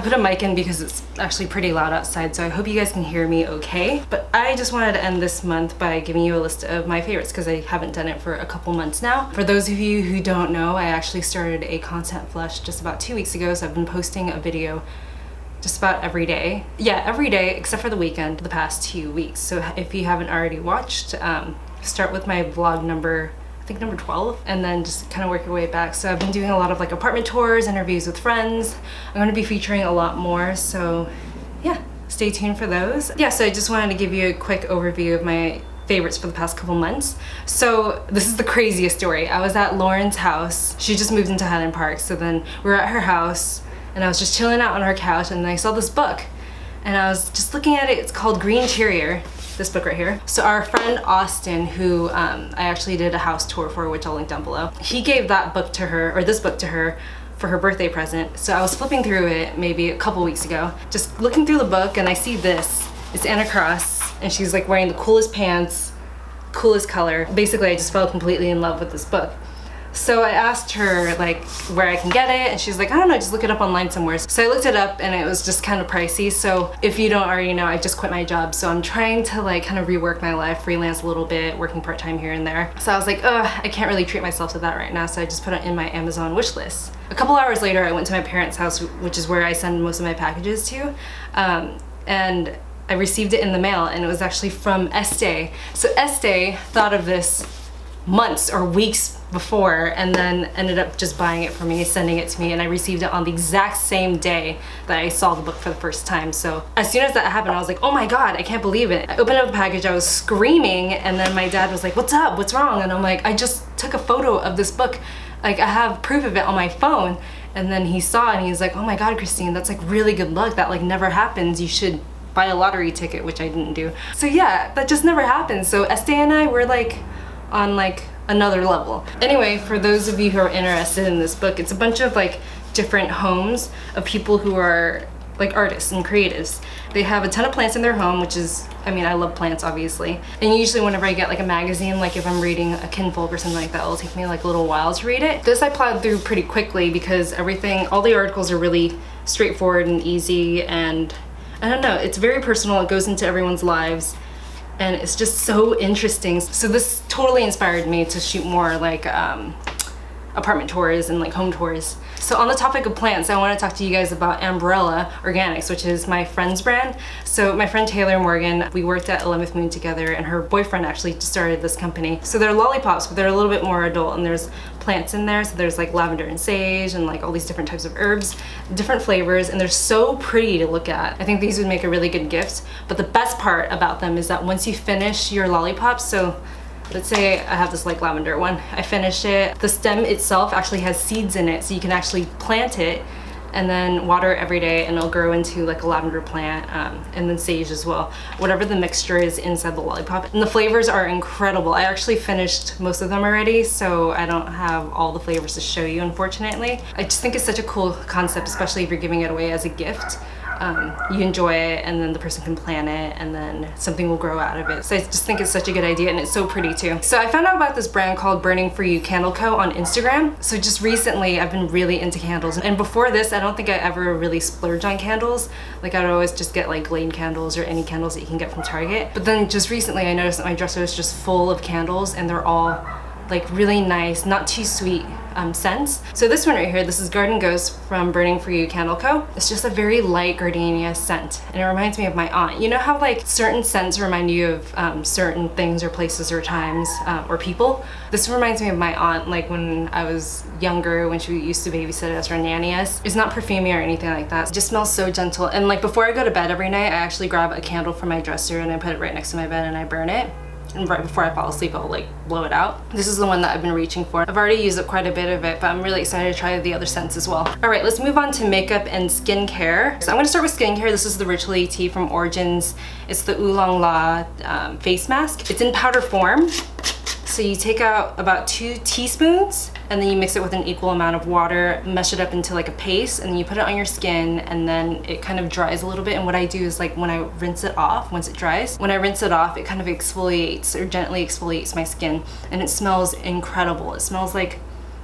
I put a mic in because it's actually pretty loud outside, so I hope you guys can hear me okay. But I just wanted to end this month by giving you a list of my favorites because I haven't done it for a couple months now. For those of you who don't know, I actually started a content flush just about 2 weeks ago, so I've been posting a video just about every day. Yeah, every day except for the weekend the past 2 weeks. So if you haven't already watched, start with my vlog number, I think number 12, and then just kind of work your way back. So I've been doing a lot of like apartment tours, interviews with friends. I'm going to be featuring a lot more, so yeah, stay tuned for those. Yeah, so I just wanted to give you a quick overview of my favorites for the past couple months. So this is the craziest story. I was at Lauren's house. She just moved into Highland Park, so then we were at her house and I was just chilling out on her couch and I saw this book and I was just looking at it. It's called Green Terrier, this book right here. So our friend Austin, who I actually did a house tour for, which I'll link down below, he gave that book to her, or this book to her, for her birthday present. So I was flipping through it maybe a couple weeks ago, just looking through the book, and I see this. It's Anna Cross, and she's like wearing the coolest pants, coolest color. Basically, I just fell completely in love with this book. So I asked her like where I can get it, and she's like, I don't know, just look it up online somewhere. So I looked it up and it was just kind of pricey. So if you don't already know, I just quit my job. So I'm trying to like kind of rework my life, freelance a little bit, working part-time here and there. So I was like, I can't really treat myself to that right now. So I just put it in my Amazon wish list. A couple hours later, I went to my parents' house, which is where I send most of my packages to. And I received it in the mail, and it was actually from Estee. So Estee thought of this months or weeks before and then ended up just buying it for me, sending it to me, and I received it on the exact same day that I saw the book for the first time. So as soon as that happened, I was like, oh my god, I can't believe it. I opened up the package, I was screaming, and then my dad was like, what's up, what's wrong? And I'm like, I just took a photo of this book, like I have proof of it on my phone. And then he saw it and he's like, oh my god, Christine, that's like really good luck, that like never happens, you should buy a lottery ticket, which I didn't do. So yeah, that just never happened. So Estee and I were like on like another level. Anyway, for those of you who are interested in this book, it's a bunch of like different homes of people who are like artists and creatives. They have a ton of plants in their home, which is, I mean, I love plants obviously. And usually whenever I get like a magazine, like if I'm reading a kinfolk or something like that, it'll take me like a little while to read it. This I plowed through pretty quickly because everything, all the articles are really straightforward and easy, and I don't know, it's very personal, it goes into everyone's lives. And it's just so interesting. So this totally inspired me to shoot more like apartment tours and like home tours. So on the topic of plants, I want to talk to you guys about Umbrella Organics, which is my friend's brand. So my friend Taylor Morgan, we worked at 11th Moon together, and her boyfriend actually started this company. So they're lollipops, but they're a little bit more adult, and there's plants in there. So there's like lavender and sage and like all these different types of herbs, different flavors, and they're so pretty to look at. I think these would make a really good gift. But the best part about them is that once you finish your lollipops, so let's say I have this like lavender one, I finish it, the stem itself actually has seeds in it, so you can actually plant it and then water it every day, and it'll grow into like a lavender plant, and then sage as well, whatever the mixture is inside the lollipop. And the flavors are incredible. I actually finished most of them already, so I don't have all the flavors to show you, unfortunately. I just think it's such a cool concept, especially if you're giving it away as a gift. You enjoy it, and then the person can plant it, and then something will grow out of it. So I just think it's such a good idea, and it's so pretty too. So I found out about this brand called Burning For You Candle Co. on Instagram. So just recently I've been really into candles, and before this I don't think I ever really splurged on candles. Like I'd always just get like Glade candles or any candles that you can get from Target. But then just recently I noticed that my dresser is just full of candles, and they're all like really nice, not too sweet scents. So this one right here, this is Garden Ghost from Burning For You Candle Co. It's just a very light gardenia scent, and it reminds me of my aunt. You know how like certain scents remind you of certain things or places or times or people? This reminds me of my aunt, like when I was younger, when she used to babysit us or nanny us. It's not perfumey or anything like that. It just smells so gentle. And like before I go to bed every night, I actually grab a candle from my dresser and I put it right next to my bed and I burn it. And right before I fall asleep, I'll like blow it out. This is the one that I've been reaching for. I've already used up quite a bit of it, but I'm really excited to try the other scents as well. All right, let's move on to makeup and skincare. So I'm gonna start with skincare. This is the Ritually Tea from Origins. It's the Oolong La face mask. It's in powder form. So you take out about 2 teaspoons and then you mix it with an equal amount of water, mesh it up into like a paste, and then you put it on your skin, and then it kind of dries a little bit. And what I do is like when I rinse it off, once it dries, when I rinse it off, it kind of exfoliates or gently exfoliates my skin, and it smells incredible. It smells like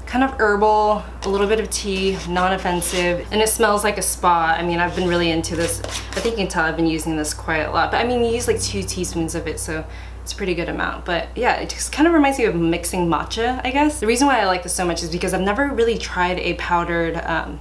kind of herbal, a little bit of tea, non-offensive, and it smells like a spa. I mean, I've been really into this. I think you can tell I've been using this quite a lot, but I mean, you use like 2 teaspoons of it, so it's a pretty good amount. But yeah, it just kind of reminds me of mixing matcha, I guess. The reason why I like this so much is because I've never really tried a powdered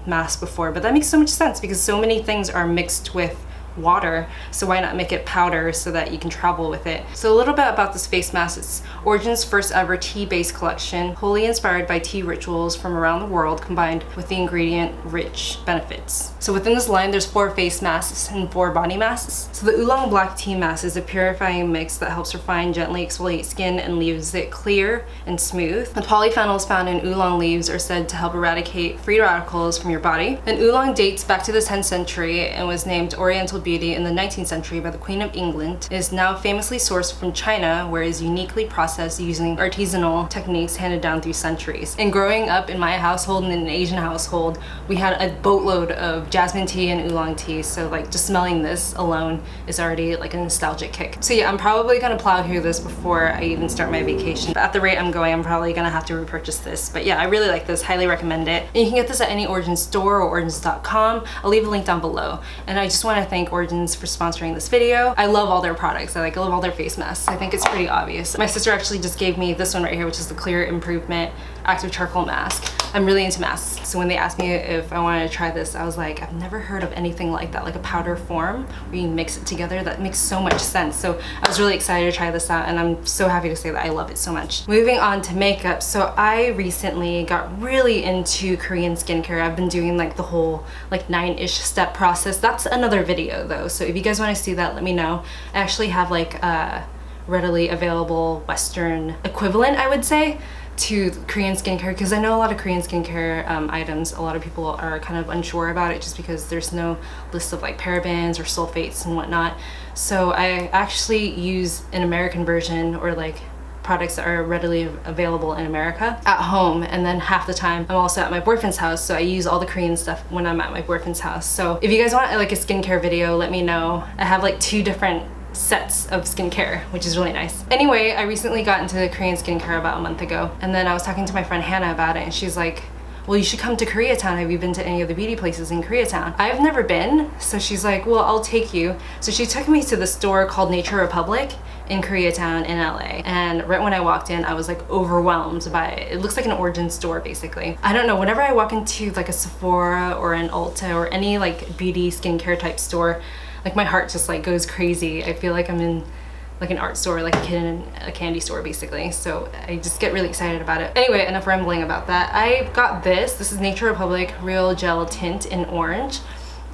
mask before, but that makes so much sense because so many things are mixed with water, so why not make it powder so that you can travel with it. So a little bit about this face mask. It's Origin's first ever tea-based collection, wholly inspired by tea rituals from around the world, combined with the ingredient-rich benefits. So within this line, there's 4 face masks and 4 body masks. So the oolong black tea mask is a purifying mix that helps refine, gently exfoliate skin and leaves it clear and smooth. The polyphenols found in oolong leaves are said to help eradicate free radicals from your body. And oolong dates back to the 10th century and was named Oriental Beauty in the 19th century by the Queen of England. It is now famously sourced from China, where it is uniquely processed using artisanal techniques handed down through centuries. And growing up in my household and in an Asian household, we had a boatload of jasmine tea and oolong tea, so like just smelling this alone is already like a nostalgic kick. So yeah, I'm probably gonna plow through this before I even start my vacation. But at the rate I'm going, I'm probably gonna have to repurchase this. But yeah, I really like this, highly recommend it. And you can get this at any Origin store or origins.com. I'll leave a link down below. And I just wanna thank Origins for sponsoring this video. I love all their products. I love all their face masks. I think it's pretty obvious. My sister actually just gave me this one right here, which is the Clear Improvement Active Charcoal Mask. I'm really into masks, so when they asked me if I wanted to try this, I was like, I've never heard of anything like that, like a powder form where you mix it together. That makes so much sense. So I was really excited to try this out, and I'm so happy to say that I love it so much. Moving on to makeup. So I recently got really into Korean skincare. I've been doing like the whole like 9-ish step process. That's another video though, so if you guys want to see that, let me know. I actually have like a readily available Western equivalent, I would say, to Korean skincare, because I know a lot of Korean skincare items, a lot of people are kind of unsure about it just because there's no list of like parabens or sulfates and whatnot. So I actually use an American version, or like products that are readily available in America at home, and then half the time I'm also at my boyfriend's house, so I use all the Korean stuff when I'm at my boyfriend's house. So if you guys want like a skincare video, let me know. I have like 2 different sets of skincare, which is really nice. Anyway, I recently got into Korean skincare about a month ago, and then I was talking to my friend Hannah about it, and she's like, well, you should come to Koreatown. Have you been to any of the beauty places in Koreatown? I've never been, so she's like, well, I'll take you. So she took me to the store called Nature Republic in Koreatown in LA, and right when I walked in, I was like overwhelmed by it. It looks like an Origin store basically. I don't know, whenever I walk into like a Sephora or an Ulta or any like beauty skincare type store, like my heart just like goes crazy. I feel like I'm in like an art store, like a kid in a candy store basically. So I just get really excited about it. Anyway, enough rambling about that. I got this. This is Nature Republic Real Gel Tint in orange.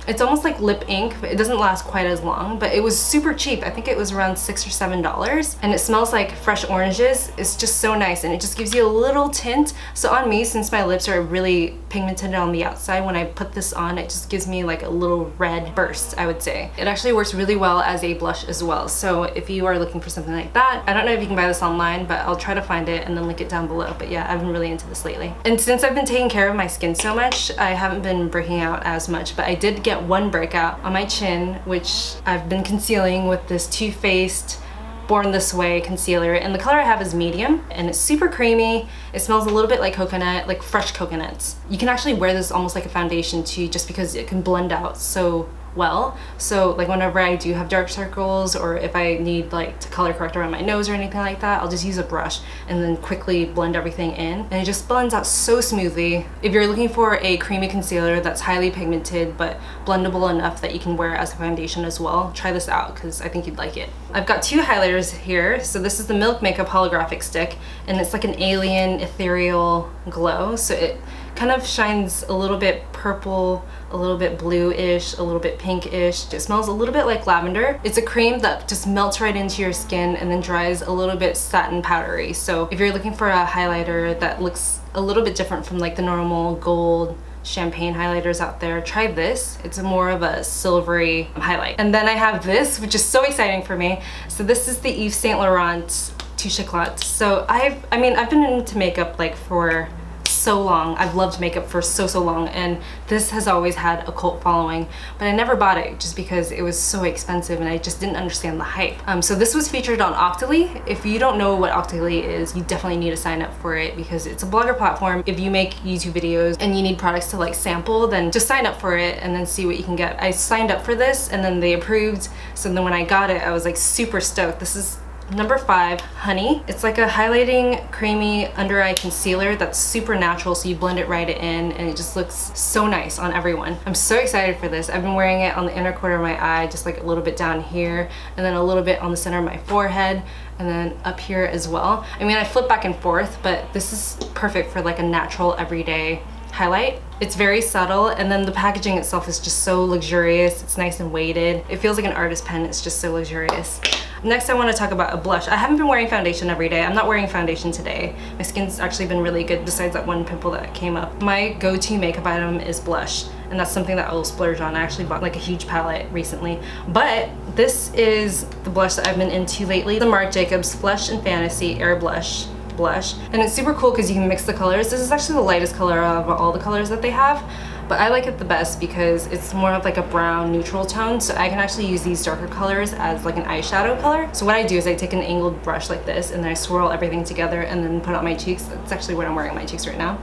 It's almost like lip ink, but it doesn't last quite as long, but it was super cheap. I think it was around $6 or $7, and it smells like fresh oranges. It's just so nice, and it just gives you a little tint. So on me, since my lips are really pigmented on the outside, when I put this on, it just gives me like a little red burst, I would say. It actually works really well as a blush as well. So if you are looking for something like that, I don't know if you can buy this online, but I'll try to find it and then link it down below. But yeah, I've been really into this lately. And since I've been taking care of my skin so much, I haven't been breaking out as much, but I did get one breakout on my chin, which I've been concealing with this Too Faced Born This Way concealer, and the color I have is medium, and it's super creamy. It smells a little bit like coconut, like fresh coconuts. You can actually wear this almost like a foundation too, just because it can blend out so well. So like whenever I do have dark circles, or if I need like to color correct around my nose or anything like that, I'll just use a brush and then quickly blend everything in, and it just blends out so smoothly. If you're looking for a creamy concealer that's highly pigmented but blendable enough that you can wear as a foundation as well, try this out because I think you'd like it. I've got 2 highlighters here. So this is the Milk Makeup Holographic Stick, and it's like an alien ethereal glow. So it kind of shines a little bit purple, a little bit blue-ish, a little bit pink-ish. It smells a little bit like lavender. It's a cream that just melts right into your skin and then dries a little bit satin powdery. So if you're looking for a highlighter that looks a little bit different from like the normal gold champagne highlighters out there, try this. It's more of a silvery highlight. And then I have this, which is so exciting for me. So this is the Yves Saint Laurent Touche Éclat. So I've been into makeup like for so long. I've loved makeup for so long, and this has always had a cult following, but I never bought it just because it was so expensive and I just didn't understand the hype. So this was featured on Octoly. If you don't know what Octoly is, you definitely need to sign up for it because it's a blogger platform. If you make YouTube videos and you need products to like sample, then just sign up for it and then see what you can get. I signed up for this and then they approved, so then when I got it I was like super stoked. This is number 5, Honey. It's like a highlighting creamy under eye concealer that's super natural, so you blend it right in and it just looks so nice on everyone. I'm so excited for this. I've been wearing it on the inner corner of my eye, just like a little bit down here, and then a little bit on the center of my forehead, and then up here as well. I mean, I flip back and forth, but this is perfect for like a natural everyday highlight. It's very subtle, and then the packaging itself is just so luxurious. It's nice and weighted. It feels like an artist pen. It's just so luxurious. Next, I want to talk about a blush. I haven't been wearing foundation every day. I'm not wearing foundation today. My skin's actually been really good besides that one pimple that came up. My go-to makeup item is blush, and that's something that I will splurge on. I actually bought like a huge palette recently, but this is the blush that I've been into lately. The Marc Jacobs Flesh and Fantasy Air Blush. And it's super cool because you can mix the colors. This is actually the lightest color of all the colors that they have, but I like it the best because it's more of like a brown neutral tone, so I can actually use these darker colors as like an eyeshadow color. So what I do is I take an angled brush like this and then I swirl everything together and then put it on my cheeks. That's actually what I'm wearing on my cheeks right now.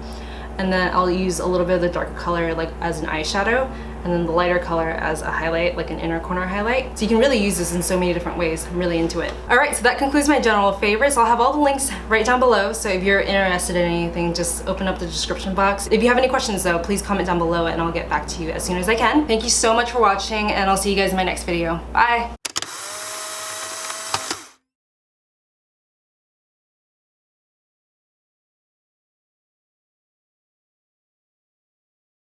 And then I'll use a little bit of the darker color like as an eyeshadow, and then the lighter color as a highlight, like an inner corner highlight. So you can really use this in so many different ways. I'm really into it. All right, so that concludes my general favorites. I'll have all the links right down below, so if you're interested in anything, just open up the description box. If you have any questions though, please comment down below and I'll get back to you as soon as I can. Thank you so much for watching, and I'll see you guys in my next video. Bye.